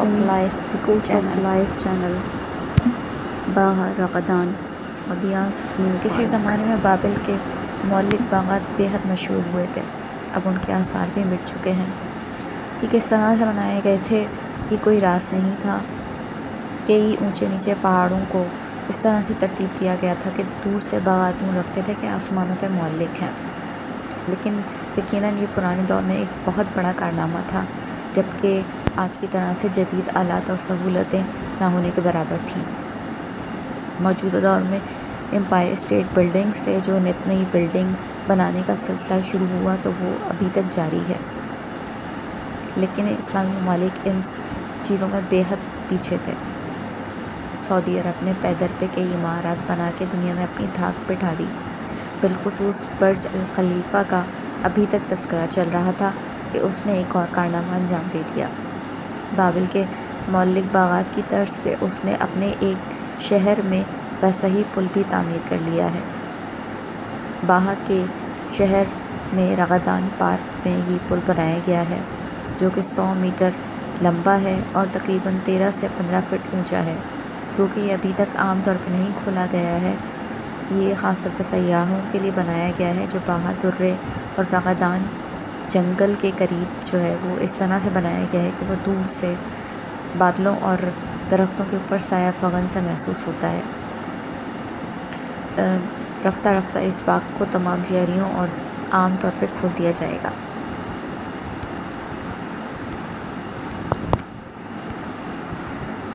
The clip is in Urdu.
لائف چینل باغ رغدان سعودیہ میں کسی زمانے میں بابل کے مولک باغات بے حد مشہور ہوئے تھے، اب ان کے آثار بھی مٹ چکے ہیں۔ یہ کس طرح سے بنائے گئے تھے یہ کوئی راز نہیں تھا۔ کئی اونچے نیچے پہاڑوں کو اس طرح سے ترتیب کیا گیا تھا کہ دور سے باغات یوں لگتے تھے کہ آسمانوں پہ مولک ہیں، لیکن یقیناً یہ پرانے دور میں ایک بہت بڑا کارنامہ تھا، جبکہ آج کی طرح سے جدید آلات اور سہولتیں نہ ہونے کے برابر تھیں۔ موجودہ دور میں امپائر اسٹیٹ بلڈنگ سے جو نت نئی بلڈنگ بنانے کا سلسلہ شروع ہوا تو وہ ابھی تک جاری ہے، لیکن اسلامی ممالک ان چیزوں میں بے حد پیچھے تھے۔ سعودی عرب نے پیدر پہ کئی عمارات بنا کے دنیا میں اپنی دھاک بٹھا دی۔ بالخصوص برج الخلیفہ کا ابھی تک تذکرہ چل رہا تھا کہ اس نے ایک اور کارنامہ انجام دے دیا۔ بابل کے مولک باغات کی طرز پہ اس نے اپنے ایک شہر میں وسیع پل بھی تعمیر کر لیا ہے۔ باہا کے شہر میں رغدان پارک میں یہ پل بنایا گیا ہے، جو کہ 100 میٹر لمبا ہے اور تقریباً 13 سے 15 فٹ اونچا ہے۔ کیونکہ یہ ابھی تک عام طور پہ نہیں کھولا گیا ہے، یہ خاص طور پہ سیاحوں کے لیے بنایا گیا ہے جو باہا درے اور رغدان جنگل کے قریب جو ہے وہ اس طرح سے بنایا گیا ہے کہ وہ دور سے بادلوں اور درختوں کے اوپر سایہ فگن سے محسوس ہوتا ہے۔ رفتہ رفتہ اس باغ کو تمام شہریوں اور عام طور پہ کھول دیا جائے گا۔